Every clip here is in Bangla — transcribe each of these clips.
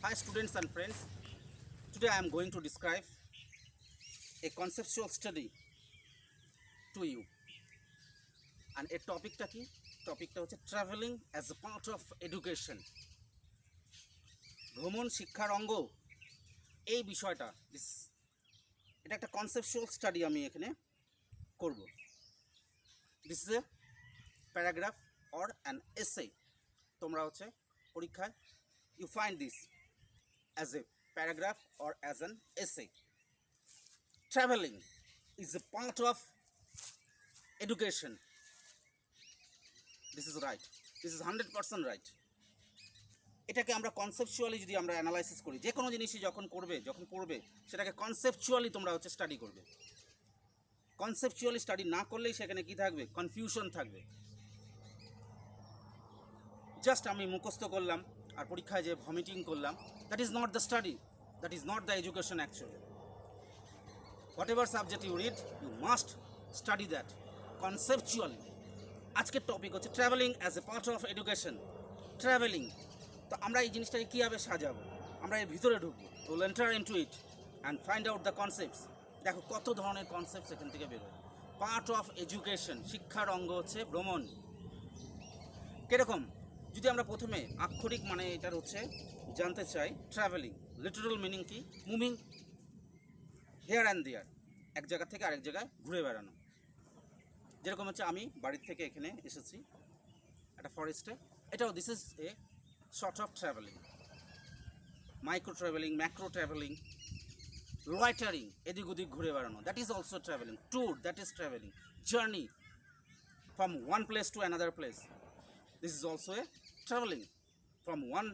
Hi students and friends, today I am going to describe a conceptual study to you and a টপিকটা কি টপিকটা হচ্ছে travelling as a part of education, ভ্রমণ শিক্ষার অঙ্গ। এই বিষয়টা এটা একটা কনসেপচুয়াল স্টাডি আমি এখানে করব। This is a paragraph or an essay. তোমরা হচ্ছে পরীক্ষায় you find this as a paragraph or as an essay. Traveling is a part of education. This is right. This is 100% right. এটাকে আমরা কনসেপচুয়ালি যদি আমরা অ্যানালাইসিস করি, যে কোনো জিনিসই যখন পড়বে সেটাকে কনসেপচুয়ালি তোমরা হচ্ছে স্টাডি করবে। কনসেপচুয়ালি স্টাডি না করলেই সেখানে কি থাকবে? কনফিউশন থাকবে। জাস্ট আমি মুখস্থ করলাম আর পরীক্ষায় যে ভমিটিং করলাম, that is not the study, that is not the education actually. Whatever subject you read, you must study that conceptually. আজকের টপিক হচ্ছে travelling as a part of education. Travelling, তো আমরা এই জিনিসটাকে কীভাবে সাজাবো? আমরা এর ভিতরে ঢুকবো, will enter into it and find out the concepts. দেখো কত ধরনের কনসেপ্টস এখান থেকে বেরোয়। পার্ট অফ এডুকেশন, শিক্ষার অঙ্গ হচ্ছে ভ্রমণ। কীরকম? যদি আমরা প্রথমে আক্ষরিক মানে এটার হচ্ছে জানতে চাই, ট্রাভেলিং লিটারাল মিনিং কি? মুভিং হেয়ার অ্যান্ড দেয়ার, এক জায়গা থেকে আরেক জায়গায় ঘুরে বেড়ানো। যেরকম হচ্ছে আমি বাড়ির থেকে এখানে এসেছি একটা ফরেস্টে, এটাও this is a short of travelling. Micro travelling, macro travelling, loitering, এদিক ওদিক ঘুরে বেড়ানো, that is also travelling. Tour, that is travelling. Journey from one place to another place, this is also a traveling. From one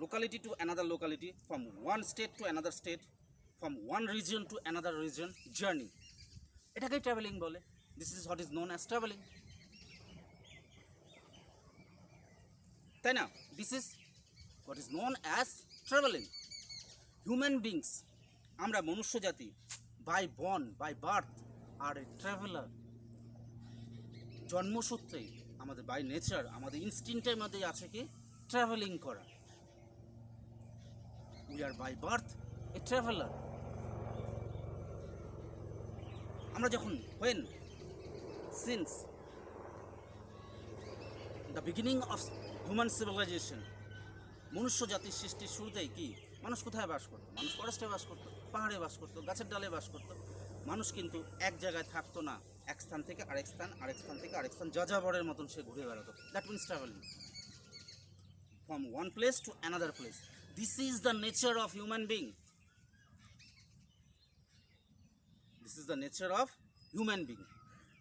locality to another locality, from one state to another state, from one region to another region, journey. এটাকেই ট্রাভেলিং বলে। This is what is known as travelling, তাই না? This is what is known as travelling. Human beings, আমরা মনুষ্য জাতি, by born by birth are a traveller. জন্মসূত্রেই আমাদের বাই নেচার, আমাদের ইনস্টিংক্টের মধ্যে আছে কি? ট্রাভেলিং করা। We are by birth a traveller. আমরা যখন since the beginning of human civilisation, মনুষ্য জাতির সৃষ্টির শুরুতেই কি মানুষ কোথায় বাস করতো? মানুষ ফরেস্টে বাস করতো, পাহাড়ে বাস করতো, গাছের ডালে বাস করতো। মানুষ কিন্তু এক জায়গায় থাকতো না, এক স্থান থেকে আরেক স্থান, আরেক স্থান থেকে আরেক স্থান, যাযাবরের মতন সে ঘুরে বেড়াতো। That means travelling from one place to another place. This is the nature of human being. This is the nature of human being.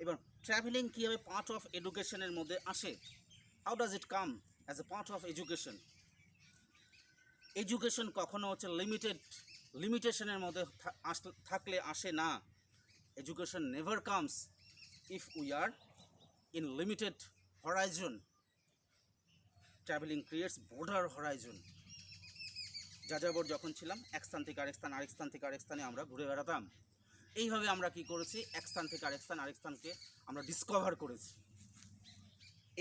এবার ট্রাভেলিং কীভাবে পার্ট অফ এডুকেশনের মধ্যে আসে? How does it come as a part of education? Education কখনো হচ্ছে লিমিটেশনের মধ্যে থাকলে আসে না। Education never comes if we are in limited horizon. Traveling creates broader horizon. যাযাবর যখন ছিলাম, এক স্থান থেকে আরেক স্থান, আরেক স্থান থেকে আরেক স্থানে আমরা ঘুরে বেড়াতাম। এইভাবে আমরা কি করেছি? এক স্থান থেকে আরেক স্থান, আরেক স্থানকে আমরা ডিসকভার করেছি।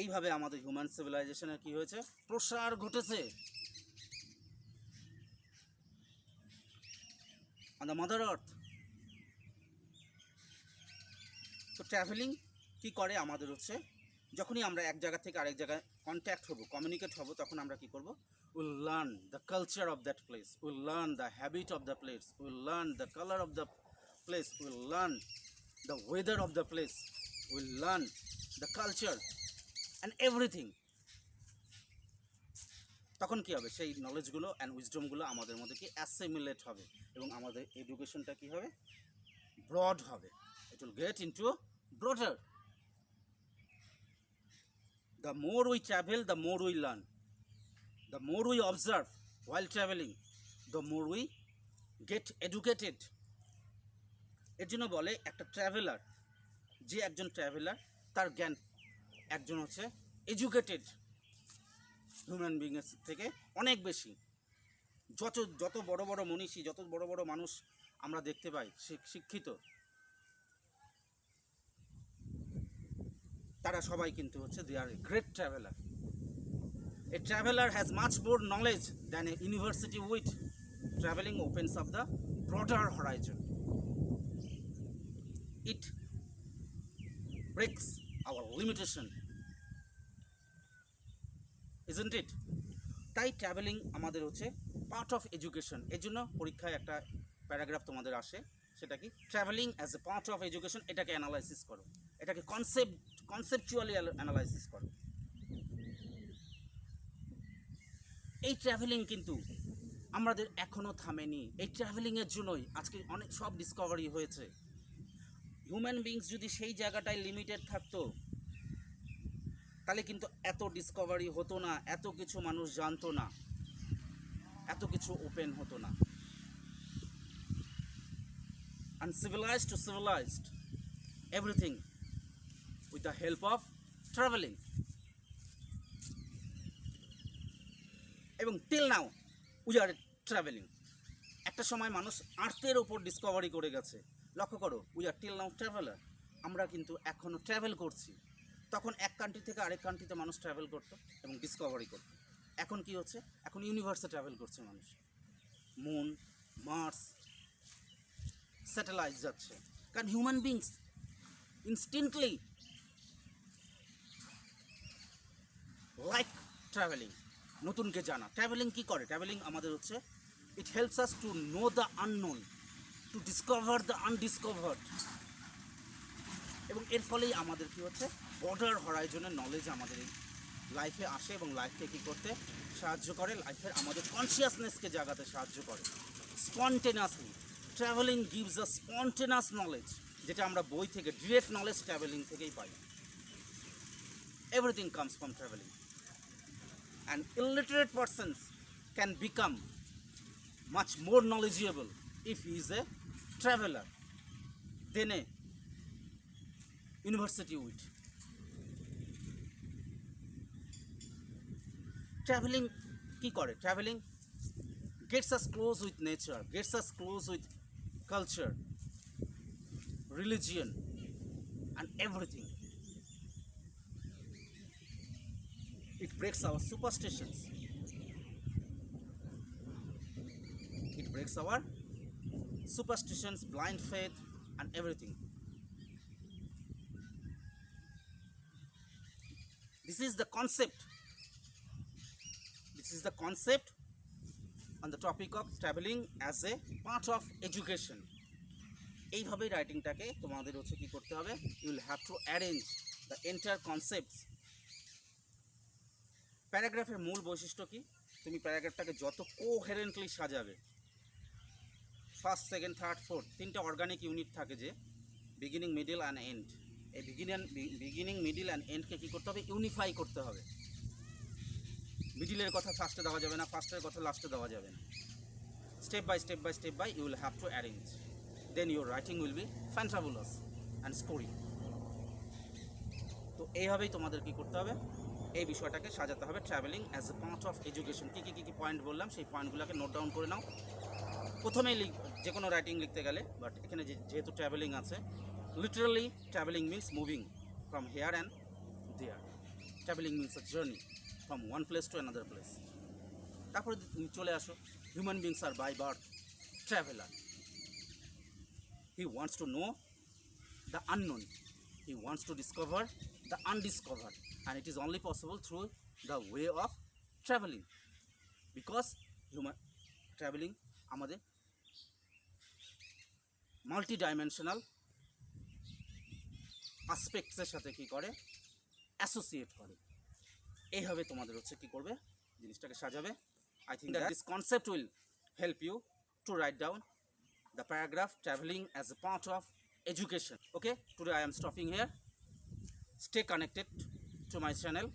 এইভাবে আমাদের হিউম্যান সিভিলাইজেশনের কি হয়েছে? প্রসার ঘটেছে। On the mother earth. তো ট্রাভেলিং কী করে? আমাদের হচ্ছে যখনই আমরা এক জায়গা থেকে আরেক জায়গায় কন্ট্যাক্ট হব, কমিউনিকেট হব, তখন আমরা কী করব? Will learn the culture of that place, will learn the habit of the place, will learn the colour of the place, will learn the weather of the place, will learn the culture and everything. তখন কী হবে? সেই নলেজগুলো অ্যান্ড উইজডমগুলো আমাদের মধ্যে কি অ্যাসিমিলেট হবে এবং আমাদের এডুকেশনটা কী হবে? ব্রড হবে। It will get into broader. The more we travel, the more we learn. The more we observe while traveling, the more we get educated. এর জন্য বলে একটা ট্রাভেলার, যে একজন ট্রাভেলার তার জ্ঞান একজন হচ্ছে এডুকেটেড হিউম্যান বিংয়ের থেকে অনেক বেশি। যত বড় বড় মনীষী, যত বড় বড় মানুষ আমরা দেখতে পাই শিক্ষিত, তারা সবাই কিন্তু হচ্ছে they are a great traveller. A traveler has much more knowledge than a university wit. Traveling opens up the broader horizon. It breaks our limitation, isn't it? তাই ট্রাভেলিং আমাদের হচ্ছে পার্ট অফ এডুকেশন। এর জন্য পরীক্ষায় একটা প্যারাগ্রাফ তোমাদের আসে, সেটা কি travelling as a part of education. এটাকে অ্যানালাইসিস করো, এটাকে কনসেপচুয়ালি অ্যানালাইসিস করো। এই ট্রাভেলিং কিন্তু আমাদের এখনও থামেনি। এই ট্রাভেলিংয়ের জন্যই আজকে অনেক সব ডিসকভারি হয়েছে। হিউম্যান বিংস যদি সেই জায়গাটায় লিমিটেড থাকতো তাহলে কিন্তু এত ডিসকভারি হতো না, এত কিছু মানুষ জানতো না, এত কিছু ওপেন হতো না। Uncivilized to civilized, everything with the help of traveling. এবং till now we are traveling. একটা সময় মানুষ আর্থের ওপর ডিসকভারি করে গেছে। লক্ষ্য করো, we are till now traveler. আমরা কিন্তু এখনও ট্রাভেল করছি। তখন এক কান্ট্রি থেকে আরেক কান্ট্রিতে মানুষ ট্রাভেল করতো এবং ডিসকভারি করতো। এখন কি হচ্ছে? এখন ইউনিভার্সে ট্রাভেল করছে মানুষ। মুন, মার্স, স্যাটেলাইট যাচ্ছে। কারণ human beings instantly like travelling, নতুনকে জানা। ট্রাভেলিং কি করে? ট্রাভেলিং আমাদের হচ্ছে it helps us to know the unknown, two discover the আনডিসকভার্ড। এবং এর ফলেই আমাদের কি হচ্ছে, বর্ডার হরাইজনের নলেজ আমাদের এই লাইফে আসে এবং লাইফকে কী করতে সাহায্য করে, লাইফের আমাদের কনসিয়াসনেসকে জাগাতে সাহায্য করে। Spontaneously travelling gives a spontaneous knowledge, যেটা আমরা বই থেকে ডিরেক্ট নলেজ ট্রাভেলিং থেকেই পাই। Everything comes from travelling. And illiterate persons can become much more knowledgeable if he is a traveller then a university wit. Travelling কি করে? Travelling gets us close with nature, gets us close with culture, religion and everything. It breaks our superstitions. It breaks our superstitions, blind faith and everything. This is the concept. This is the concept on the topic of traveling as a part of education. এইভাবেই রাইটিংটাকে তোমাদের হচ্ছে কী করতে হবে, you will have to arrange the entire concepts. প্যারাগ্রাফের মূল বৈশিষ্ট্য কি? তুমি প্যারাগ্রাফটাকে যত কোহেরেন্টলি সাজাবে, ফার্স্ট, সেকেন্ড, থার্ড, ফোর্থ, তিনটা অর্গানিক ইউনিট থাকে যে বিগিনিং, মিডিল অ্যান্ড এন্ড। এই বিগিনিং, মিডিল অ্যান্ড এন্ডকে কী করতে হবে? ইউনিফাই করতে হবে। মিডিলের কথা ফার্স্টে দেওয়া যাবে না, ফার্স্টের কথা লাস্টে দেওয়া যাবে না। Step by step by step by you will have to arrange, then your writing will be fantabulous and story. তো এইভাবেই তোমাদের কী করতে হবে, এই বিষয়টাকে সাজাতে হবে। Travelling as a part of education. কী কী পয়েন্ট বললাম সেই পয়েন্টগুলোকে নোট ডাউন করে নাও। প্রথমেই যে কোনো রাইটিং লিখতে গেলে, বাট এখানে যেহেতু ট্রাভেলিং আছে, literally travelling means moving from here and there. Travelling means a journey from one place to another place. তারপরে তুমি চলে আসো, human beings are by birth traveller. He wants to know the unknown, he wants to discover the undiscovered, and it is only possible through the way of travelling. Because travelling আমাদের মাল্টি ডাইমেনশনাল আসপেক্টসের সাথে কী করে, অ্যাসোসিয়েট করে। এইভাবে তোমাদের হচ্ছে কী করবে, জিনিসটাকে সাজাবে। I think that this concept will help you to write down the paragraph travelling as a part of education. Okay, today I am stopping here. Stay connected to my channel.